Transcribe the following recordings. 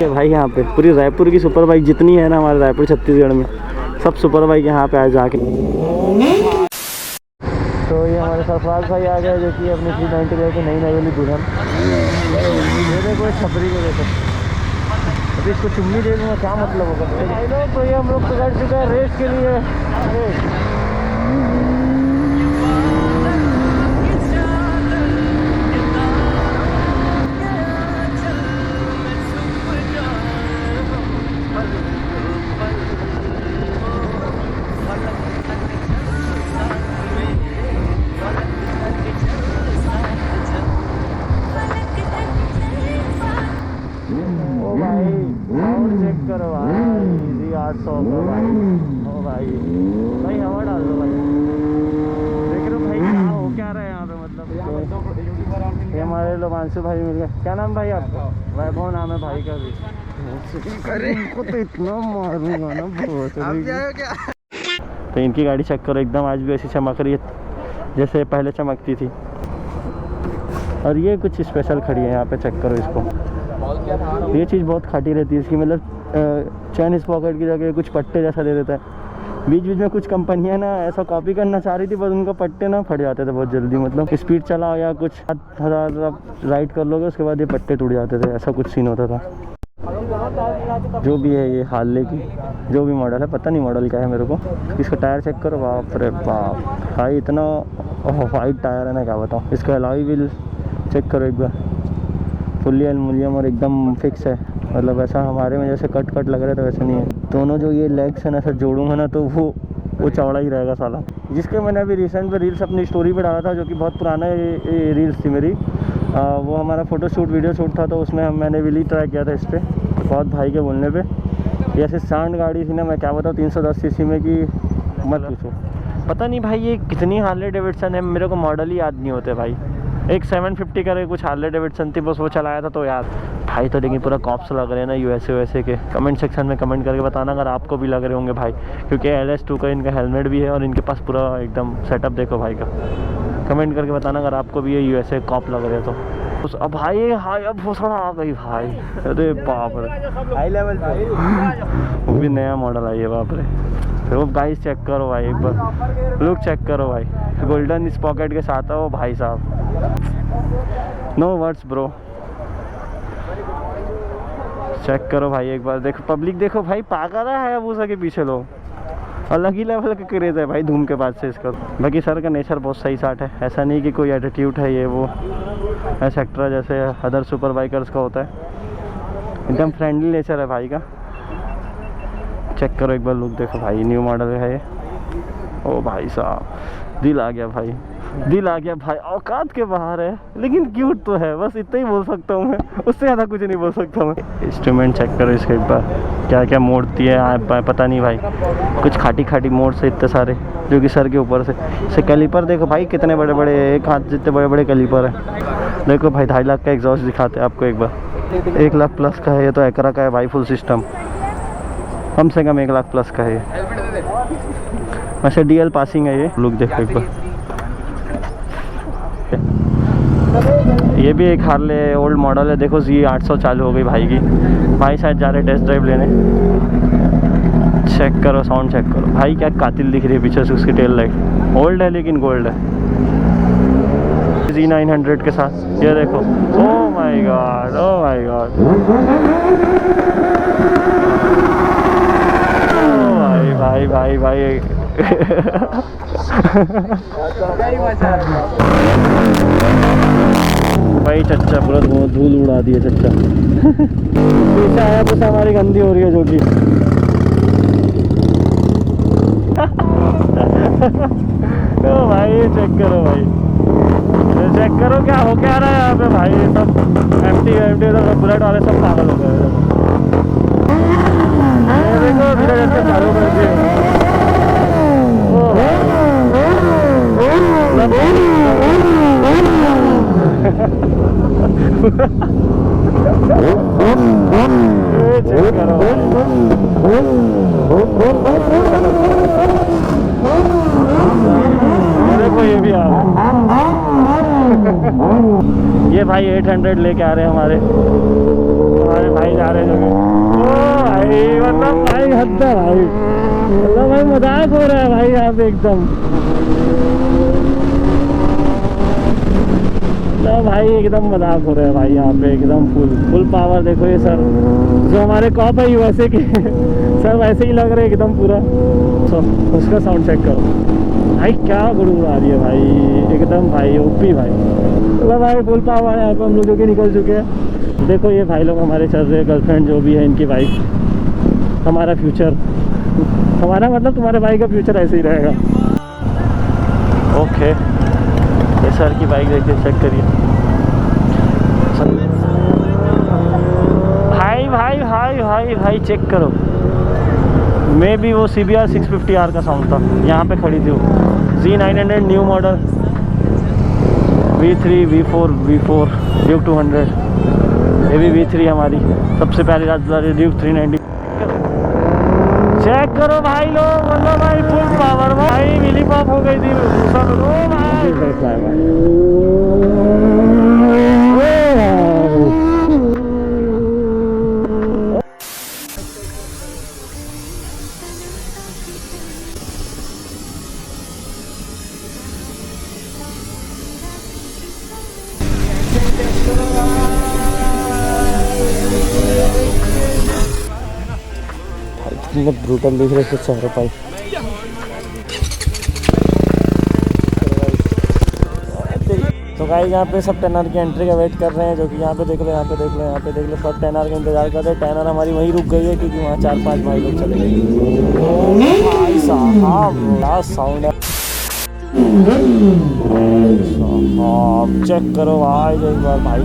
भाई यहाँ पे पूरी रायपुर की सुपर बाइक जितनी है ना हमारे रायपुर छत्तीसगढ़ में, सब सुपर बाइक यहाँ पे आ जाके। तो ये हमारे सरफराज भाई आ गए जो कि अपनी 390 लेके नई नवेली दुल्हन। ये देखो छपरी को देखो, अभी इसको चुम्मी दे दूँगा क्या मतलब होगा भाई लोग। तो ये हम लोग पकड़ चुके हैं रेस के लिए। करो भाई इजी 800 का भाई। ओ भाई भाई हवा डाल दो भाई। देख रहे हो भाई क्या हो क्या रहा है यहाँ पे, मतलब ये हमारे लोमांशु भाई मिल गए। क्या नाम भाई आपका? वैभव नाम है भाई का भी। अरे इनको तो इतना मारूंगा ना बहुत। तो इनकी गाड़ी चेक करो, एकदम आज भी ऐसी चमक रही है जैसे पहले चमकती थी। और ये कुछ स्पेशल खड़ी है यहाँ पे, चेक करो इसको। ये चीज़ बहुत खाटी रहती है इसकी, मतलब चैन इस पॉकेट की जगह कुछ पट्टे जैसा दे देता है। बीच बीच में कुछ कंपनियां ना ऐसा कॉपी करना चाह रही थी, बस उनका पट्टे ना फट जाते थे बहुत जल्दी। मतलब स्पीड चलाओ या कुछ 7,000 आप राइड कर लोगे उसके बाद ये पट्टे टूट जाते थे, ऐसा कुछ सीन होता था। जो भी है ये हार्ले की जो भी मॉडल है, पता नहीं मॉडल क्या है मेरे को। इसका टायर चेक करो, बाप रे बाप भाई इतना वाइट टायर है ना क्या बताऊँ। इसका अलॉय व्हील चेक करो एक बार, फुल्ली एल्युमिनियम और एकदम फिक्स है। मतलब ऐसा हमारे में जैसे कट कट लग रहा था वैसे नहीं है। दोनों जो ये लेग्स है ना ऐसा जोड़ूंगा ना तो वो चौड़ा ही रहेगा साला। जिसके मैंने अभी रिसेंट में रील्स अपनी स्टोरी पे डाला था, जो कि बहुत पुराना रील्स थी मेरी। वो हमारा फ़ोटो शूट वीडियो शूट था, तो उसमें मैंने व्हीली ट्राई किया था इस पर, बहुत भाई के बोलने पे। ये ऐसे सांड गाड़ी थी ना, मैं क्या बताऊँ 310 सीसी में कि मत पूछो। पता नहीं भाई ये कितनी हार्ले डेविडसन है, मेरे को मॉडल ही याद नहीं होते भाई। एक 750 का कुछ हार्ले डेविडसन थी, बस वो चलाया था तो याद भाई। तो लेकिन पूरा कॉप्स लग रहे हैं ना यूएसए के। कमेंट सेक्शन में कमेंट करके बताना अगर आपको भी लग रहे होंगे भाई, क्योंकि LS2 का इनका हेलमेट भी है और इनके पास पूरा एकदम सेटअप देखो भाई का। कमेंट करके बताना अगर आपको भी ये यूएसए कॉप लग रहे तो। अब भाई हाई अब थोड़ा आ गई भाई, अरे बाप रे हाई लेवल पे वो भी नया मॉडल आई है बाप रे। तो गाइस चेक करो भाई एक बार, लुक चेक करो भाई, गोल्डन इस पॉकेट के साथ है वो भाई साहब। नो वर्ड्स ब्रो, चेक करो भाई एक बार। देखो पब्लिक देखो भाई, पागल है हायाबुसा के पीछे लोग, अलग ही लेवल का क्रेज़ है भाई धूम के बाद से इसका। बाकी सर का नेचर बहुत सही साट है, ऐसा नहीं कि कोई एटीट्यूड है ये वो एक्सेट्रा जैसे अदर सुपर बाइकर्स का होता है। एकदम फ्रेंडली नेचर है भाई का। चेक करो एक बार लुक देखो भाई, न्यू मॉडल है ये। ओ भाई साहब दिल आ गया भाई, दिल आ गया भाई। औकात के बाहर है लेकिन क्यूट तो है, बस इतना ही बोल सकता हूँ मैं, उससे ज़्यादा कुछ नहीं बोल सकता मैं। इंस्ट्रूमेंट चेक करो इसका एक बार, क्या क्या मोड़ती है पता नहीं भाई, कुछ खाटी खाटी मोड़ से इतने सारे जो कि सर के ऊपर से कैलिपर देखो भाई कितने बड़े बड़े, एक हाथ जितने बड़े बड़े कैलिपर है। देखो भाई 2.5 लाख का एग्जॉस्ट दिखाते हैं आपको एक बार, 1 लाख प्लस का है ये तो एकरा का है भाई फुल सिस्टम, कम से कम 1 लाख प्लस का है ये। वैसे DL पासिंग है ये, लुक देखो एक बार। ये भी एक हार्ले ओल्ड मॉडल है, देखो Z800 चालू हो गई भाई की। भाई शायद जा रहे टेस्ट ड्राइव लेने। चेक करो साउंड चेक करो भाई, क्या कातिल दिख रही है पीछे से उसकी टेल लाइट। ओल्ड है लेकिन गोल्ड है। Z900 के साथ ये देखो, oh my God oh my God, भाई भाई भाई भाई चच्चा पूरा धूल उड़ा दिया चच्चा। पीछे आया तो हमारी गंदी हो रही है जो कि तो भाई चेक करो भाई, चेक करो क्या हो क्या रहा है यहाँ पे भाई। सब एमटी तो बुलेट वाले सब पागल हो गए। देखो धीरे धीरे चालू कर दिए। चेक करो देखो ये भी आ ये भाई 800 लेके आ रहे हैं हमारे भाई जा रहे हैं जो ओ भाई मतलब भाई हद है भाई, मतलब भाई मजाक हो रहा है भाई यहाँ पे एकदम। तो भाई एकदम मजाक हो रहा है भाई यहाँ पे एकदम फुल पावर। देखो ये सर जो हमारे कॉप है यूएसए के सर वैसे ही लग रहे एकदम पूरा। तो उसका साउंड चेक करो भाई, क्या गुड़गुड़ आ रही है भाई एकदम भाई ओपी भाई। चलो भाई फुल पावर यहाँ पे हम लोग जो कि निकल चुके हैं। देखो ये भाई लोग हमारे चल रहे गर्लफ्रेंड जो भी है इनकी वाइफ, हमारा फ्यूचर, हमारा मतलब तुम्हारे भाई का फ्यूचर ऐसे ही रहेगा। ओके ये सर की बाइक देखिए, चेक करिए भाई भाई भाई भाई भाई चेक करो। मे भी वो CBR 650R का साउंड था, यहाँ पे खड़ी थी वो। Z900 new model V3 V4 Duke 200, ये भी V3 हमारी सबसे पहली राजदारी ड्यूक 390। चेक करो भाई लोग, मतलब भाई फुल पावर भाई, मिली पॉप हो गई थी सब। ओ भाई इतने ब्रूटल दिख रहे थे चारों पाई। तो गाइस यहाँ पे सब 10R की एंट्री का वेट कर रहे हैं, जो कि यहाँ पे देख लो, यहाँ पे देख लो, यहाँ पे देख लो, सब 10R का इंतजार कर रहे हैं। 10R हमारी वहीं रुक गई है क्योंकि वहाँ 4-5 भाई लोग चले गए। भाई साहब क्या साउंड है, चेक करो भाई एक बार भाई।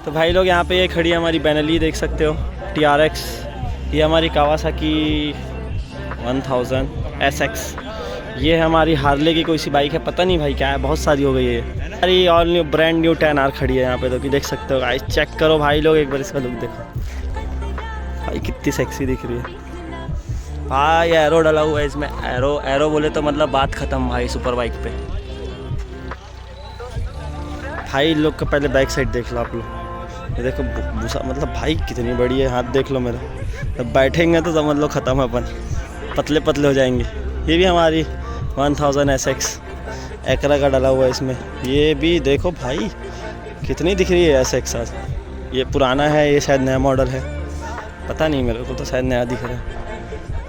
तो भाई लोग यहाँ पे ये खड़ी है हमारी बेनली, देख सकते हो TRX। ये हमारी कावासाकी 1000 SX। ये है हमारी हार्ले की कोई सी बाइक है, पता नहीं भाई क्या है, बहुत सारी हो गई है। अरे all new brand new 10R खड़ी है यहाँ पे, तो कि देख सकते हो गाइस। चेक करो भाई लोग एक बार इसका लुक देखो भाई, कितनी सेक्सी दिख रही है भाई। एरो डला हुआ है इसमें, एरो बोले तो मतलब बात ख़त्म भाई सुपर बाइक पे। भाई लोग का पहले बैक साइड देख लो आप लोग, ये देखो भूसा, मतलब भाई कितनी बड़ी है, हाथ देख लो मेरा। जब बैठेंगे तो समझ लो ख़त्म है, अपन पतले पतले हो जाएंगे। ये भी हमारी 1000 SX एकरा का डला हुआ है इसमें। ये भी देखो भाई कितनी दिख रही है SX आज। ये पुराना है, ये शायद नया मॉडल है, पता नहीं मेरे को तो शायद नया दिख रहा है।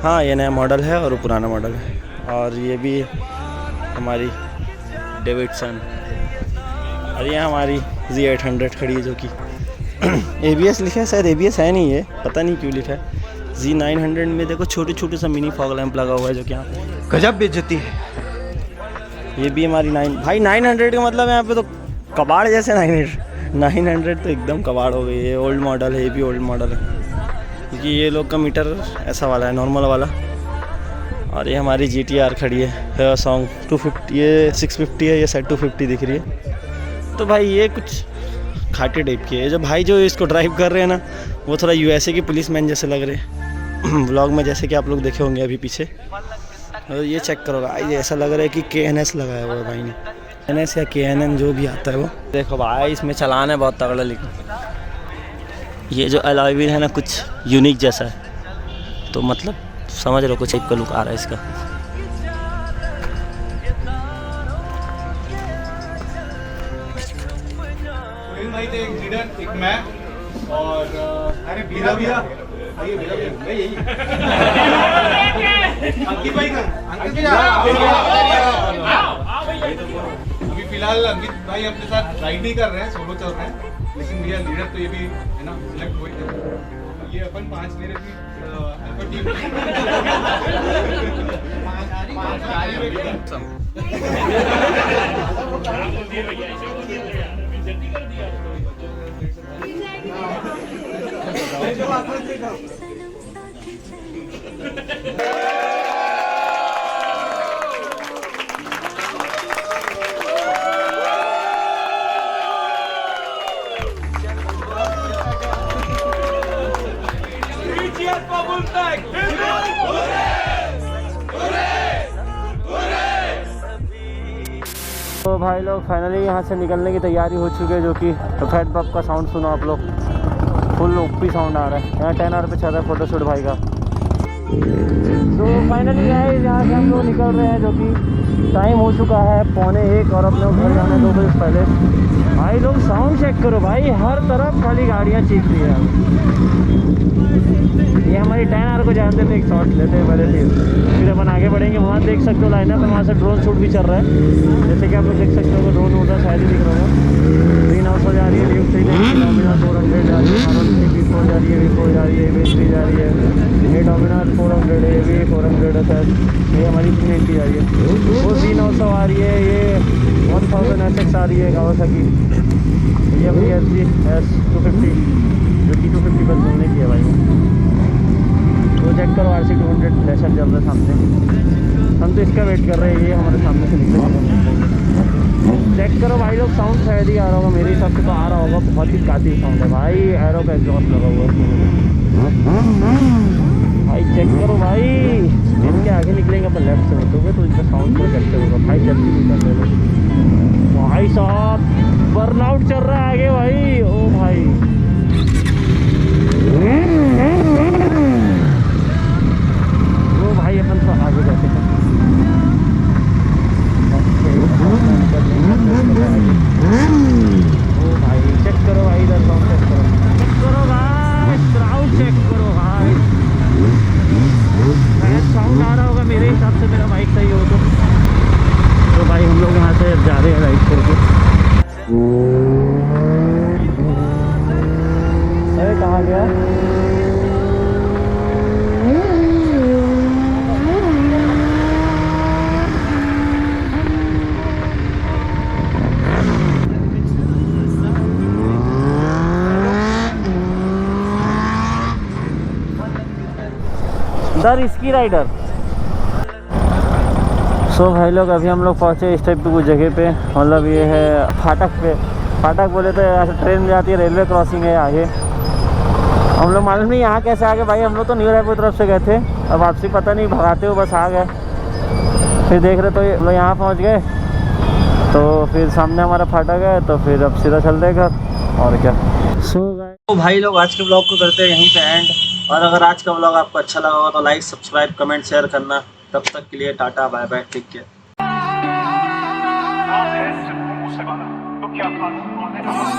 हाँ ये नया मॉडल है और वो पुराना मॉडल है। और ये भी हमारी डेविडसन, और ये हमारी Z800 खड़ी है जो कि ABS लिखा है, शायद ABS है नहीं, ये पता नहीं क्यों लिखा है। Z900 में देखो छोटे छोटे सा मिनी फॉग लैंप लगा हुआ है जो कि यहाँ पे गजब बेइज्जती है। ये भी हमारी 900 का मतलब यहाँ पे तो कबाड़ जैसे 900 तो एकदम कबाड़ हो गई है। ओल्ड मॉडल है, ये भी ओल्ड मॉडल है क्योंकि ये लोग का मीटर ऐसा वाला है, नॉर्मल वाला। और ये हमारी GTR खड़ी है सॉन्ग 250, ये 650 है, ये शायद 250 दिख रही है। तो भाई ये कुछ खाटे टाइप की है। जो भाई जो इसको ड्राइव कर रहे हैं ना, वो थोड़ा USA के पुलिसमैन जैसे लग रहे हैं व्लॉग में, जैसे कि आप लोग देखे होंगे अभी पीछे। और ये चेक करो भाई, ऐसा लग रहा है कि KNS लगाया हुआ है भाई ने, KNS या KNN जो भी आता है वो। देखो भाई इसमें चलान है बहुत तगड़ा, लेकिन ये जो अलॉय व्हील है ना कुछ यूनिक जैसा है, तो मतलब समझ लो कुछ टाइप का लुक आ रहा है इसका। एक लीडर, एक मैं और अरे बीरा अंकित भाई का अभी फिलहाल अंकित भाई अपने साथ राइड नहीं कर रहे हैं, सोलो चल रहे हैं, लेकिन भैया लीडर तो ये भी है ना सिलेक्ट हुए थे। ये अपन 5 मेरे की टीम तो भाई लोग फाइनली यहाँ से निकलने की तैयारी हो चुकी है, जो कि फैट बब का साउंड सुनो आप लोग, फुल ओपी साउंड आ रहा है। यहाँ 10R पे चल रहा है फोटोशूट भाई का। तो फाइनली यहाँ से हम लोग निकल रहे हैं, जो कि टाइम हो चुका है 12:45 और अपने घर जाना 2 बजे पहले। भाई लोग साउंड चेक करो भाई, हर तरफ खाली गाड़ियाँ चीख रही है। ये हमारी 10R को जानते थे, एक शॉट लेते हैं पहले, फिर अपन आगे बढ़ेंगे। वहाँ देख सकते हो लाइन पर वहाँ से ड्रोन शूट भी चल रहा है, जैसे कि आप लोग देख सकते हो। ड्रोन उड़ रहा है, शायद ही दिख रहा होगा। 300 जा रही है, न्यू 3 डोमिनार 400 जा रही है, V4 जा रही है, V4 जा रही है, V3 जा रही है, ये डोमिनार 400 है, ये 400 है शायद, ये हमारी 380 जा रही है। वो 300 आ रही है, ये 1000 SX आ रही है कावासाकी, ये अपनी S250 जो कि 250 बस होने की है भाई। तो चेक करो RC 200 फ्लैशर चल रहा है सामने, हम तो इसका वेट कर रहे हैं, ये हमारे सामने से निकले। चेक करो भाई लोग, साउंड शायद ही आ रहा होगा, मेरे हिसाब से तो आ रहा होगा। बहुत ही काती साउंड है भाई, एरो का एग्जॉस्ट लगा हुआ है भाई। चेक करो भाई, इसके आगे निकलेंगे अपन लेफ्ट से होते तो इसका साउंड को कैप्चर होगा भाई। जल्दी निकल रहे भाई साहब, बर्नआउट चल रहा है आगे भाई। ओ भाई वो भाई अपन तो आगे जाते हैं। ओ भाई चेक करो भाई, इधर साउंड चेक करो, चेक करो भाई, क्राउड चेक करो भाई। साउंड आ रहा होगा मेरे हिसाब से, मेरा बाइक सही हो तो भाई हम लोग यहाँ से जा रहे हैं राइड करके। अरे कहाँ गया? The risky rider. सो भाई लोग अभी हम लोग पहुँचे इस टाइप की कुछ जगह पे, मतलब ये है फाटक पे। फाटक बोले तो यहाँ से ट्रेन जाती है, रेलवे क्रॉसिंग है आगे। हम लोग मालूम नहीं यहाँ कैसे आ गए भाई, हम लोग तो न्यू रायपुर तरफ से गए थे, अब वापसी पता नहीं, भगाते हो बस आ गए। फिर देख रहे तो ये लोग यहाँ पहुँच गए, तो फिर सामने हमारा फाटक है, तो फिर अब सीधा चल देगा और क्या। तो भाई लोग आज के ब्लॉग को करते हैं यहीं पे एंड। और अगर आज का ब्लॉग आपको अच्छा लगा होगा तो लाइक, सब्सक्राइब, कमेंट, शेयर करना। तब तक के लिए tata bye bye, take care.